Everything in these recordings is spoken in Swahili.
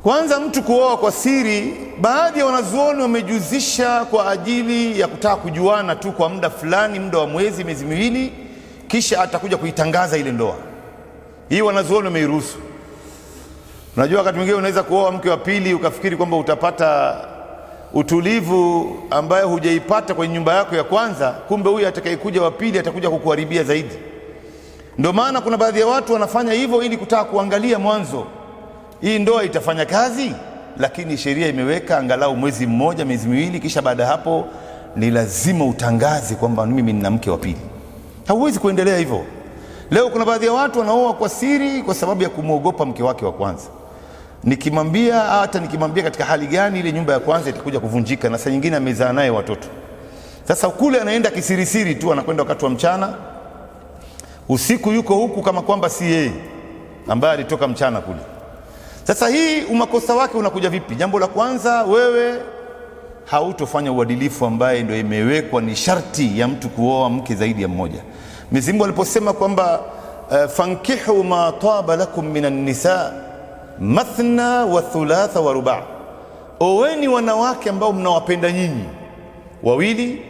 Kwanza, mtu kuoa kwa siri, baadhi ya wanazuoni wamejuzisha kwa ajili ya kutaka kujuana tu kwa muda fulani, muda wa mwezi, miezi miwili, kisha atakuja kuitangaza ile ndoa. Hii wanazuoni wameiruhusu. Unajua, wakati mwingine unaweza kuoa mke wa pili ukafikiri kwamba utapata utulivu ambayo hujaipata kwenye nyumba yako ya kwanza, kumbe huyu atakayekuja wa pili atakuja kukuharibia zaidi. Ndio maana kuna baadhi ya watu wanafanya hivyo ili kutaka kuangalia mwanzo hii ndoa itafanya kazi, lakini sheria imeweka angalau mwezi mmoja, miezi miwili, kisha baada hapo ni lazima utangaze kwamba mimi nina mke wa pili. Hauwezi kuendelea hivyo. Leo kuna baadhi ya watu wanaoa kwa siri kwa sababu ya kumwogopa mke wake wa kwanza. Nikimwambia, hata nikimwambia katika hali gani, ile nyumba ya kwanza itakuja kuvunjika, na saa nyingine amezaa naye watoto. Sasa kule anaenda kisirisiri tu, anakwenda wakati wa mchana, usiku yuko huku kama kwamba si yeye ambaye alitoka mchana kule. Sasa hii umakosa wake unakuja vipi? Jambo la kwanza, wewe hautofanya uadilifu ambaye ndio imewekwa ni sharti ya mtu kuoa mke zaidi ya mmoja. Mwenyezi Mungu aliposema kwamba fankihu ma taba lakum minan nisa mathna wa thulatha wa ruba', oweni wanawake ambao mnawapenda nyinyi, wawili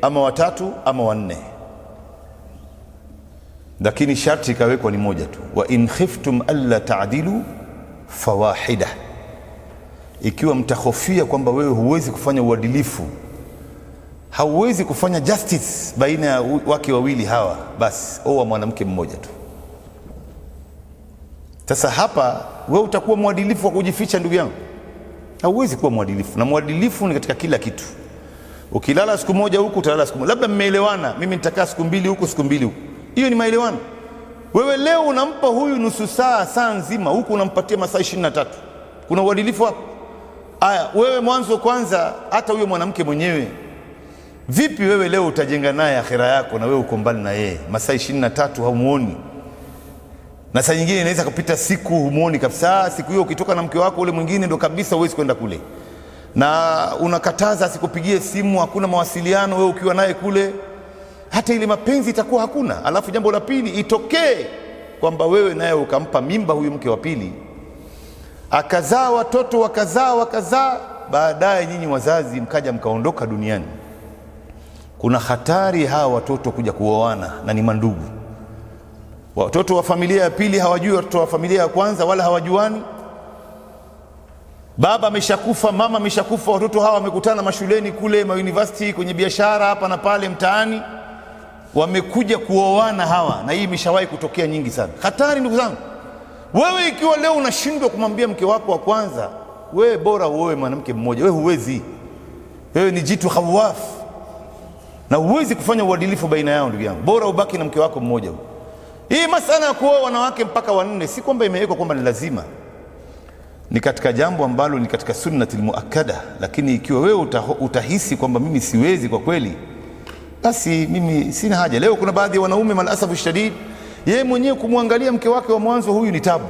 ama watatu ama wanne, lakini sharti ikawekwa ni moja tu. Wa in khiftum alla ta'dilu fawahida, ikiwa mtahofia kwamba wewe huwezi kufanya uadilifu, hauwezi kufanya justice baina ya wake wawili hawa, basi oa mwanamke mmoja tu. Sasa hapa wewe utakuwa mwadilifu wa kujificha, ndugu yangu? Hauwezi kuwa mwadilifu, na mwadilifu ni katika kila kitu. Ukilala siku moja huku, utalala siku moja. Labda mmeelewana, mimi nitakaa siku mbili huku, siku mbili huku, hiyo ni maelewano. Wewe leo unampa huyu nusu saa, saa nzima, huku unampatia masaa 23. Kuna uadilifu hapo? Aya, wewe mwanzo kwanza, hata huyo mwanamke mwenyewe, vipi wewe leo utajenga naye akhira yako na wewe uko mbali na yeye? Masaa 23 haumuoni, na saa nyingine inaweza kupita siku humuoni kabisa. Siku hiyo ukitoka na mke wako ule mwingine ndo kabisa huwezi kwenda kule, na unakataza asikupigie simu, hakuna mawasiliano wewe ukiwa naye kule, hata ile mapenzi itakuwa hakuna. Alafu jambo la pili, itokee kwamba wewe naye ukampa mimba huyu mke wa pili, akazaa watoto, wakazaa, baadaye nyinyi wazazi mkaja mkaondoka duniani, kuna hatari hawa watoto kuja kuoana na ni mandugu. Watoto wa familia ya pili hawajui watoto wa familia ya kwanza, wala hawajuani. Baba ameshakufa, mama ameshakufa, watoto hawa wamekutana mashuleni kule, university, kwenye biashara hapa na pale mtaani, wamekuja kuoana hawa, na hii imeshawahi kutokea nyingi sana. Hatari, ndugu zangu. Wewe ikiwa leo unashindwa kumwambia mke wako wa kwanza, wewe bora uoe mwanamke mmoja. Wewe huwezi, wewe ni jitu khawaf, na huwezi kufanya uadilifu baina yao, ndugu yangu. Bora ubaki na mke wako mmoja. Hii masala ya kuoa wanawake mpaka wanne si kwamba imewekwa kwamba ni lazima, ni katika jambo ambalo ni katika sunnatul muakkada. Lakini ikiwa wewe utahisi kwamba mimi siwezi kwa kweli, basi mimi sina haja. Leo kuna baadhi ya wanaume malasafu shadid, yeye mwenyewe kumwangalia mke wake wa mwanzo huyu ni tabu.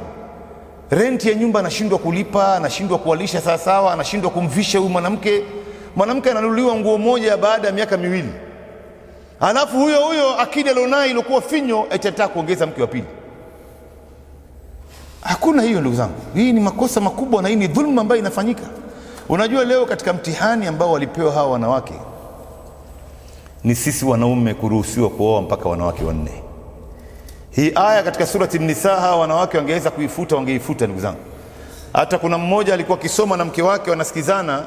Renti ya nyumba anashindwa kulipa, anashindwa kuwalisha sawa sawa, anashindwa kumvisha huyu mwanamke. Mwanamke ananunuliwa nguo moja baada ya miaka miwili, alafu huyo akili alionayo ilikuwa finyo atataka kuongeza mke wa pili. Hakuna hiyo, ndugu zangu. Hii ni makosa makubwa, na hii ni dhulma ambayo inafanyika. Unajua, leo katika mtihani ambao walipewa hawa wanawake ni sisi wanaume kuruhusiwa kuoa mpaka wanawake wanne. Hii aya katika surati An-Nisa, hawa wanawake wangeweza kuifuta, wangeifuta, ndugu zangu. Hata kuna mmoja alikuwa akisoma na mke wake, wanasikizana,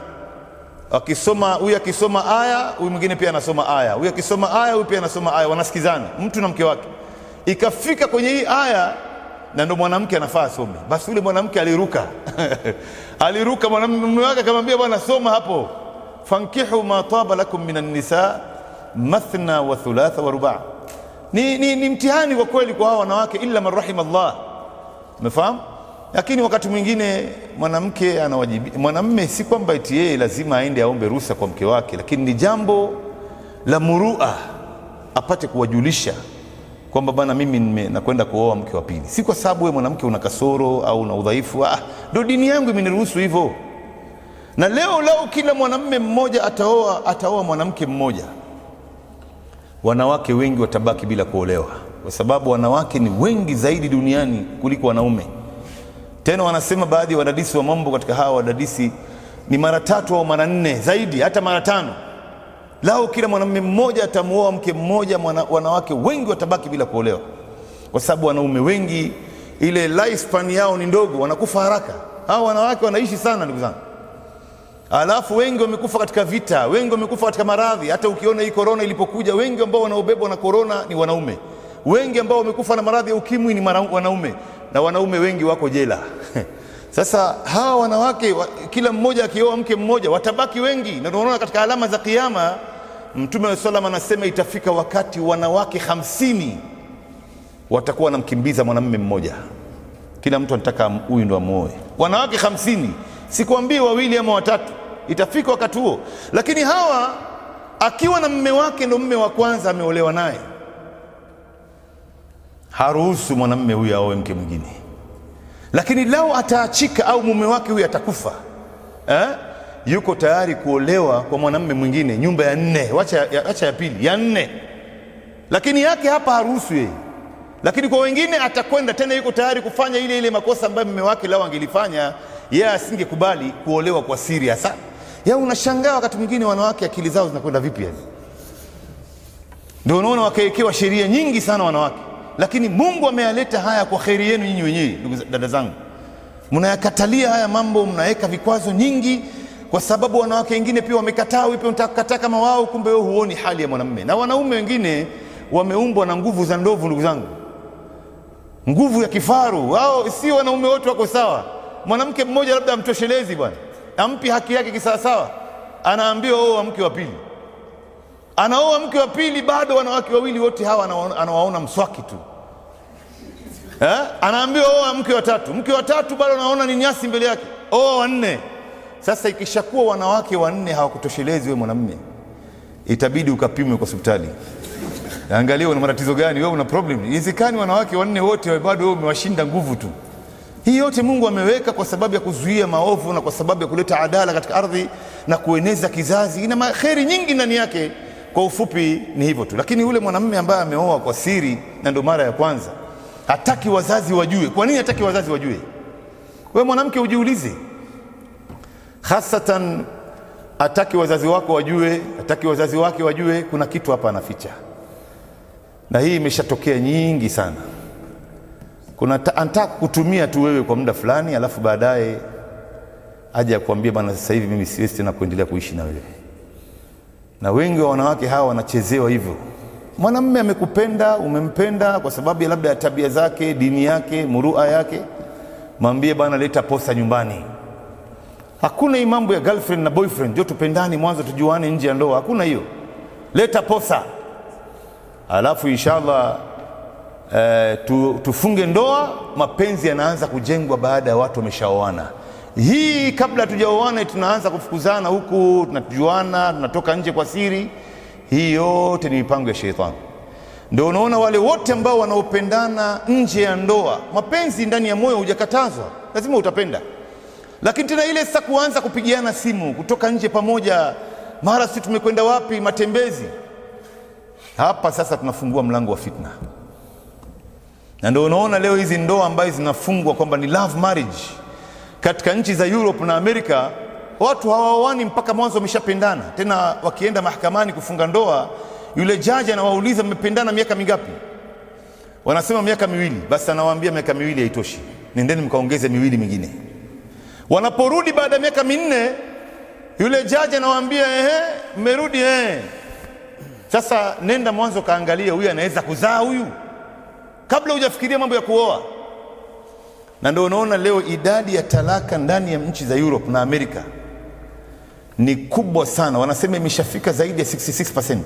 akisoma, huyu akisoma aya, huyu mwingine pia anasoma aya, huyu akisoma aya, huyu pia anasoma aya, wanasikizana mtu na mke wake. Ikafika kwenye hii aya, na ndo mwanamke anafaa asome, basi yule mwanamke aliruka aliruka. Mume wake akamwambia, bwana soma hapo, fankihu ma taba lakum minan nisa mathna wa thulatha wa ruba'. Ni mtihani kwa kweli kwa hawa wanawake, illa man rahima Allah. Umefahamu? Lakini wakati mwingine mwanamke anawajibi, mwanamume si kwamba eti yeye lazima aende aombe ruhusa kwa mke wake, lakini ni jambo la murua apate kuwajulisha kwamba bana, mimi nakwenda kuoa mke wa pili. Si kwa sababu wewe mwanamke una kasoro au una udhaifu, ndio dini yangu imeniruhusu hivyo. Na leo kila mwanamume mmoja ataoa mwanamke mmoja, wanawake wengi watabaki bila kuolewa, kwa sababu wanawake ni wengi zaidi duniani kuliko wanaume. Tena wanasema baadhi ya wadadisi wa mambo katika hawa wadadisi ni mara 3 au mara 4 zaidi, hata mara 5. Lao kila mwanamume mmoja atamuoa mke mmoja, wanawake wengi watabaki bila kuolewa, kwa sababu wanaume wengi ile lifespan yao ni ndogo, wanakufa haraka. Hao wanawake wanaishi sana ndugu zangu. Alafu wengi wamekufa katika vita, wengi wamekufa katika maradhi. Hata ukiona hii corona ilipokuja, wengi ambao wanaobebwa na corona ni wanaume. Wengi ambao wamekufa na maradhi ya ukimwi ni wanaume, na wanaume wengi wako jela. Sasa hawa wanawake kila mmoja akioa mke mmoja watabaki wengi, na tunaona katika alama za kiyama Mtume wa sallam anasema itafika wakati wanawake 50 watakuwa wanamkimbiza mwanamume mmoja. Kila mtu anataka huyu ndo amuoe. Wanawake 50, sikwambii 2 ama 3. Itafika wakati huo. Lakini hawa akiwa na mume wake ndo mume wa kwanza ameolewa naye, haruhusu mwanamume huyu aoe mke mwingine. Lakini lao ataachika au mume wake huyu atakufa, yuko tayari kuolewa kwa mwanamume mwingine, nyumba ya 4, wacha ya pili, ya 4. Lakini yake hapa haruhusu yeye. Lakini kwa wengine atakwenda tena, yuko tayari kufanya ile makosa ambayo mume wake lao angelifanya, yeye asingekubali kuolewa kwa siri. Hasa unashangaa wakati mwingine wanawake akili zao zinakwenda vipi yani. Ndio unaona wakaekewa sheria nyingi sana wanawake. Lakini Mungu ameyaleta haya kwa kheri yenu nyinyi wenyewe. Ndugu dada zangu, mnayakatalia haya mambo, mnaweka vikwazo nyingi, kwa sababu wanawake wengine pia wamekataa. Wewe pia unataka kukataa kama wao, kumbe wewe huoni hali ya mwanamume. Na wanaume wengine wameumbwa na nguvu za ndovu ndugu zangu, nguvu ya kifaru. Wao si wanaume wote wako sawa. Mwanamke mmoja labda amtoshelezi bwana, ampi haki yake kisawasawa, anaambiwa oa mke wa pili. Anaoa mke wa pili, bado wanawake wawili wote hawa anawaona mswaki tu. Anaambiwa oa mke wa 3. Mke wa 3 bado anaona ni nyasi mbele yake, oa wa 4. Sasa ikishakuwa wanawake wa 4 hawakutoshelezi wewe mwanamume, itabidi ukapimwe kwa hospitali. Angalia una matatizo gani wewe, una problem. Inawezekani wanawake wa 4 wote bado wewe umewashinda nguvu tu. Hii yote Mungu ameweka kwa sababu ya kuzuia maovu na kwa sababu ya kuleta adala katika ardhi na kueneza kizazi. Ina maheri nyingi ndani yake. Kwa ufupi ni hivyo tu. Lakini yule mwanamume ambaye ameoa kwa siri na ndo mara ya kwanza, hataki wazazi wajue. Kwa nini hataki wazazi wajue? Wewe mwanamke ujiulize. Hasatan hataki wazazi wako wajue, hataki wazazi wake wajue, kuna kitu hapa anaficha. Na hii imeshatokea nyingi sana. Anataka kutumia tu wewe kwa muda fulani, alafu baadaye aje akwambie bana, sasa hivi mimi siwezi tena kuendelea kuishi na wewe. Na wengi wa wanawake hawa wanachezewa hivyo. Mwanamume amekupenda, umempenda kwa sababu ya labda ya tabia zake, dini yake, murua yake, mwambie bana, leta posa nyumbani. Hakuna hii mambo ya girlfriend na boyfriend, ndio tupendani mwanzo tujuane nje ya ndoa. Hakuna hiyo. Leta posa, alafu inshallah tufunge ndoa. Mapenzi yanaanza kujengwa baada ya watu wameshaoana. Hii kabla tujaoana tunaanza kufukuzana huku, tunajuana, tunatoka nje kwa siri. Hii yote ni mipango ya shetani. Ndio unaona wale wote ambao wanaopendana nje ya ndoa, mapenzi ndani ya moyo hujakatazwa, lazima utapenda. Lakini tena ile sasa kuanza kupigiana simu, kutoka nje pamoja, mara si tumekwenda wapi, matembezi, hapa sasa tunafungua mlango wa fitna. Na ndio unaona leo hizi ndoa ambazo zinafungwa kwamba ni love marriage katika nchi za Europe na Amerika, watu hawaoani mpaka mwanzo wameshapendana. Tena wakienda mahakamani kufunga ndoa, yule jaji anawauliza mmependana miaka mingapi? Wanasema miaka 2. Basi anawaambia miaka 2 haitoshi, nendeni mkaongeze 2 mingine. Wanaporudi baada ya miaka 4, yule jaji anawaambia mmerudi sasa nenda mwanzo kaangalia huyu anaweza kuzaa huyu, kabla hujafikiria mambo ya kuoa. Na ndio unaona leo idadi ya talaka ndani ya nchi za Europe na Amerika ni kubwa sana. Wanasema imeshafika zaidi ya 66%.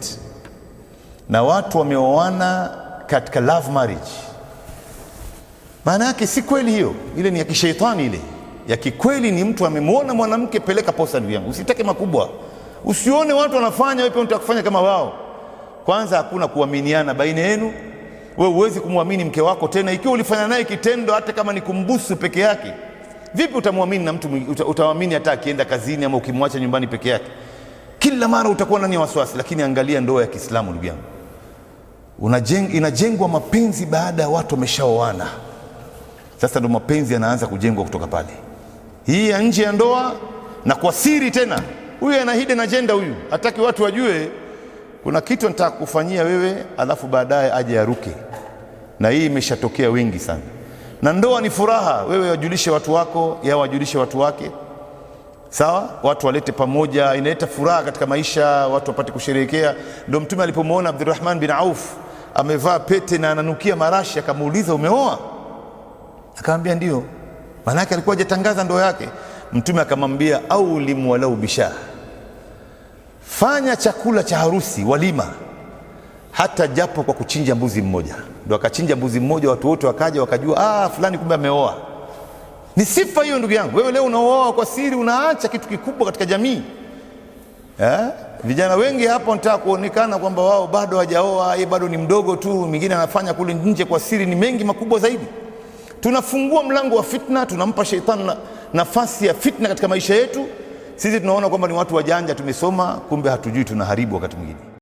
Na watu wameoana katika love marriage. Maana yake si kweli hiyo, ile ni ya kishetani. Ile ya kikweli ni mtu amemwona mwanamke, peleka posa ndugu yangu. Usitake makubwa. Usione watu wanafanya wewe pia unataka kufanya kama wao. Kwanza hakuna kuaminiana baina yenu. Wewe huwezi kumwamini mke wako tena ikiwa ulifanya naye kitendo hata kama ni kumbusu peke yake. Vipi utamwamini na mtu utaamini hata akienda kazini ama ukimwacha nyumbani peke yake? Kila mara utakuwa ndani ya wasiwasi. Lakini angalia ndoa ya Kiislamu ndugu yangu, inajengwa mapenzi baada ya watu wameshaoana. Sasa ndo mapenzi yanaanza kujengwa kutoka pale. Hii ya nje ya ndoa na kwa siri tena. Huyu ana hidden agenda, huyu hataki watu wajue kuna kitu nataka kufanyia wewe, alafu baadaye aje aruke. Na hii imeshatokea wengi sana. Na ndoa ni furaha, wewe wajulishe watu wako, yeye wajulishe watu wake. Sawa, watu walete pamoja, inaleta furaha katika maisha, watu wapate kusherehekea. Ndio Mtume alipomwona Abdurrahman bin Auf amevaa pete na ananukia marashi, akamuuliza umeoa? Akamwambia ndio. Maana yake alikuwa hajatangaza ndoa yake. Mtume akamwambia aulim walau bisha, fanya chakula cha harusi, walima, hata japo kwa kuchinja mbuzi mmoja. Ndio akachinja mbuzi mmoja, watu wote wakaja wakajua fulani kumbe ameoa. Ni sifa hiyo ndugu yangu. Wewe leo unaoa kwa siri, unaacha kitu kikubwa katika jamii. Vijana wengi hapa wanataka kuonekana kwamba wao bado hawajaoa, yeye bado ni mdogo tu, mwingine anafanya kule nje kwa siri, ni mengi makubwa zaidi. Tunafungua mlango wa fitna, tunampa shetani nafasi ya fitna katika maisha yetu. Sisi tunaona kwamba ni watu wajanja, tumesoma, kumbe hatujui tunaharibu wakati mwingine.